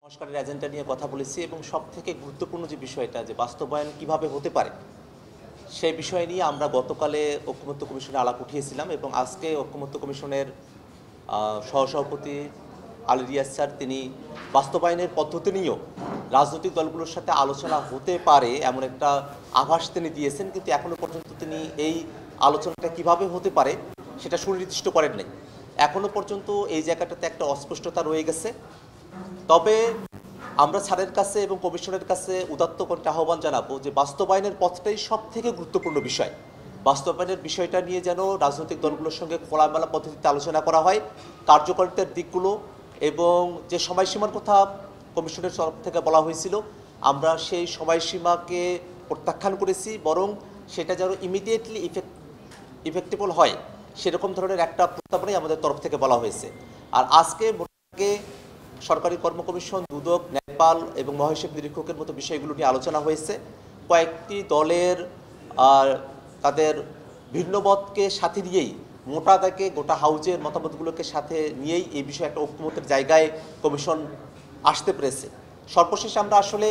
সংস্কারের এজেন্ডা নিয়ে কথা বলেছি এবং সবথেকে গুরুত্বপূর্ণ যে বিষয়টা যে বাস্তবায়ন কিভাবে হতে পারে সেই বিষয় নিয়ে আমরা গতকালে ঐকমত্য কমিশনে আলাপ উঠিয়েছিলাম এবং আজকে ঐকমত্য কমিশনের সহসভাপতি আলী রিয়াজ স্যার তিনি বাস্তবায়নের পদ্ধতি নিয়েও রাজনৈতিক দলগুলোর সাথে আলোচনা হতে পারে এমন একটা আভাস তিনি দিয়েছেন, কিন্তু এখনও পর্যন্ত তিনি এই আলোচনাটা কিভাবে হতে পারে সেটা সুনির্দিষ্ট করেন নাই। এখনও পর্যন্ত এই জায়গাটাতে একটা অস্পষ্টতা রয়ে গেছে। তবে আমরা স্যারের কাছে এবং কমিশনের কাছে উদাত্ত কণ্ঠে আহ্বান জানাবো যে বাস্তবায়নের পথটাই সব থেকে গুরুত্বপূর্ণ বিষয়। বাস্তবায়নের বিষয়টা নিয়ে যেন রাজনৈতিক দলগুলোর সঙ্গে খোলামেলা পদ্ধতিতে আলোচনা করা হয়, কার্যকারিতার দিকগুলো এবং যে সময়সীমার কথা কমিশনের তরফ থেকে বলা হয়েছিল আমরা সেই সময়সীমাকে প্রত্যাখ্যান করেছি, বরং সেটা যেন ইমিডিয়েটলি ইফেক্টেবল হয় সেরকম ধরনের একটা প্রস্তাবনাই আমাদের তরফ থেকে বলা হয়েছে। আর আজকে সরকারি কর্ম কমিশন, দুদক, নেপাল এবং মহাহিসাব নিরীক্ষকের মতো বিষয়গুলো নিয়ে আলোচনা হয়েছে। কয়েকটি দলের তাদের ভিন্নমতকে সাথে নিয়েই মোটা দাগে গোটা হাউজের মতামতগুলোকে সাথে নিয়েই এই বিষয়ে একটা ঐক্যমতের জায়গায় কমিশন আসতে পেরেছে। সর্বশেষ আমরা আসলে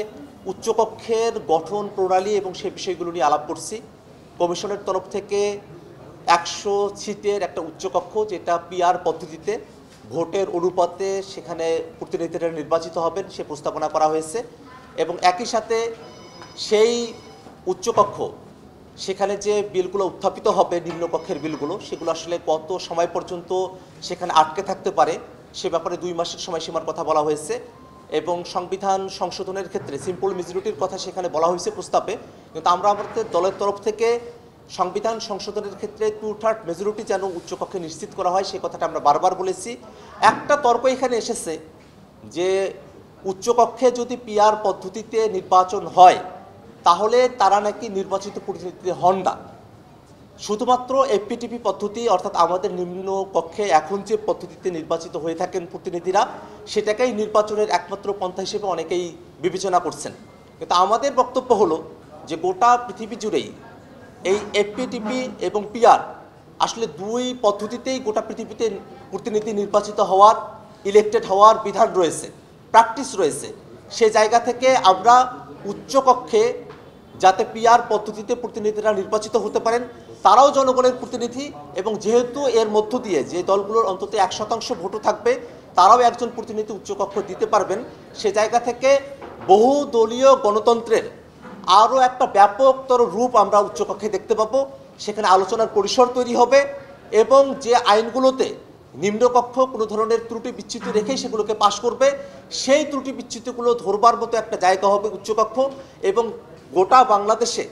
উচ্চকক্ষের গঠন প্রণালী এবং সেই বিষয়গুলো নিয়ে আলাপ করছি। কমিশনের তরফ থেকে 100 সিটের একটা উচ্চকক্ষ, যেটা পিআর পদ্ধতিতে ভোটের অনুপাতে সেখানে প্রতিনিধিরা নির্বাচিত হবেন সে প্রস্তাবনা করা হয়েছে এবং একই সাথে সেই উচ্চকক্ষ সেখানে যে বিলগুলো উত্থাপিত হবে নিম্নকক্ষের বিলগুলো সেগুলো আসলে কত সময় পর্যন্ত সেখানে আটকে থাকতে পারে সে ব্যাপারে 2 মাসের সময়সীমার কথা বলা হয়েছে এবং সংবিধান সংশোধনের ক্ষেত্রে সিম্পল মেজরিটির কথা সেখানে বলা হয়েছে প্রস্তাবে। কিন্তু আমরা আমাদের দলের তরফ থেকে সংবিধান সংশোধনের ক্ষেত্রে 2/3 মেজরিটি যেন উচ্চকক্ষে নিশ্চিত করা হয় সে কথাটা আমরা বারবার বলেছি। একটা তর্ক এখানে এসেছে যে উচ্চকক্ষে যদি পিআর পদ্ধতিতে নির্বাচন হয় তাহলে তারা নাকি নির্বাচিত প্রতিনিধি হন না, শুধুমাত্র এফপিটিপি পদ্ধতি অর্থাৎ আমাদের নিম্ন কক্ষে এখন যে পদ্ধতিতে নির্বাচিত হয়ে থাকেন প্রতিনিধিরা সেটাকেই নির্বাচনের একমাত্র পন্থা হিসেবে অনেকেই বিবেচনা করছেন। কিন্তু আমাদের বক্তব্য হলো যে গোটা পৃথিবী জুড়েই এই এফপিটিপি এবং পিআর আসলে 2 পদ্ধতিতেই গোটা পৃথিবীতে প্রতিনিধি নির্বাচিত হওয়ার, ইলেক্টেড হওয়ার বিধান রয়েছে, প্র্যাকটিস রয়েছে। সে জায়গা থেকে আমরা উচ্চকক্ষে যাতে পিআর পদ্ধতিতে প্রতিনিধিরা নির্বাচিত হতে পারেন, তারাও জনগণের প্রতিনিধি এবং যেহেতু এর মধ্য দিয়ে যে দলগুলোর অন্তত 1% ভোটও থাকবে তারাও একজন প্রতিনিধি উচ্চকক্ষ দিতে পারবেন, সে জায়গা থেকে বহুদলীয় গণতন্ত্রের আরও একটা ব্যাপকতর রূপ আমরা উচ্চকক্ষে দেখতে পাবো। সেখানে আলোচনার পরিসর তৈরি হবে এবং যে আইনগুলোতে নিম্নকক্ষ কোনো ধরনের ত্রুটি বিচ্যুতি রেখেই সেগুলোকে পাশ করবে, সেই ত্রুটি বিচ্যুতিগুলো ধরবার মতো একটা জায়গা হবে উচ্চকক্ষ। এবং গোটা বাংলাদেশে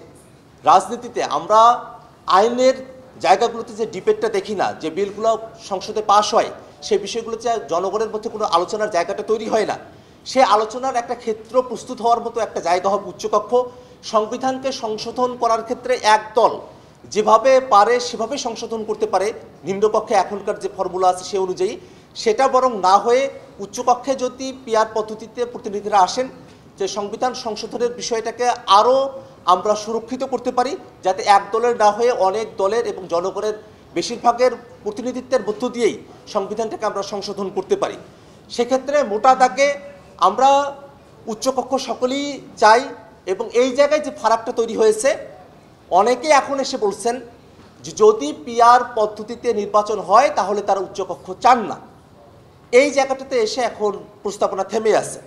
রাজনীতিতে আমরা আইনের জায়গাগুলোতে যে ডিবেটটা দেখি না, যে বিলগুলো সংসদে পাশ হয় সেই বিষয়গুলোতে জনগণের মধ্যে কোনো আলোচনার জায়গাটা তৈরি হয় না, সে আলোচনার একটা ক্ষেত্র প্রস্তুত হওয়ার মতো একটা জায়গা হবে উচ্চকক্ষ। সংবিধানকে সংশোধন করার ক্ষেত্রে এক দল যেভাবে পারে সেভাবে সংশোধন করতে পারে নিম্নকক্ষে এখনকার যে ফর্মুলা আছে সে অনুযায়ী, সেটা বরং না হয়ে উচ্চকক্ষে যদি পিআর পদ্ধতিতে প্রতিনিধিরা আসেন যে সংবিধান সংশোধনের বিষয়টাকে আরও আমরা সুরক্ষিত করতে পারি, যাতে এক দলের না হয়ে অনেক দলের এবং জনগণের বেশিরভাগের প্রতিনিধিত্বের মধ্য দিয়েই সংবিধানটাকে আমরা সংশোধন করতে পারি। সেক্ষেত্রে মোটা দাগে আমরা উচ্চকক্ষ সকলেই চাই এবং এই জায়গায় যে ফারাকটা তৈরি হয়েছে অনেকে এখন এসে বলছেন যে যদি পিআর পদ্ধতিতে নির্বাচন হয় তাহলে তারা উচ্চকক্ষ চান না। এই জায়গাটাতে এসে এখন প্রস্তাবনা থেমে আছে।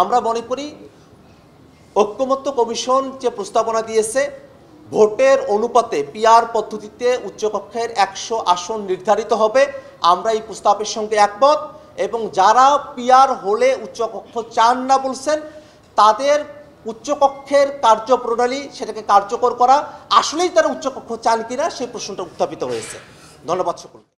আমরা মনে করি ঐকমত্য কমিশন যে প্রস্তাবনা দিয়েছে ভোটের অনুপাতে পিআর পদ্ধতিতে উচ্চকক্ষের 100 আসন নির্ধারিত হবে, আমরা এই প্রস্তাবের সঙ্গে একমত এবং যারা পিআর হলে উচ্চকক্ষ চান না বলছেন তাদের উচ্চকক্ষের কার্যপ্রণালী সেটাকে কার্যকর করা, আসলেই তারা উচ্চকক্ষ চান কিনা সেই প্রশ্নটা উত্থাপিত হয়েছে। ধন্যবাদ সকলকে।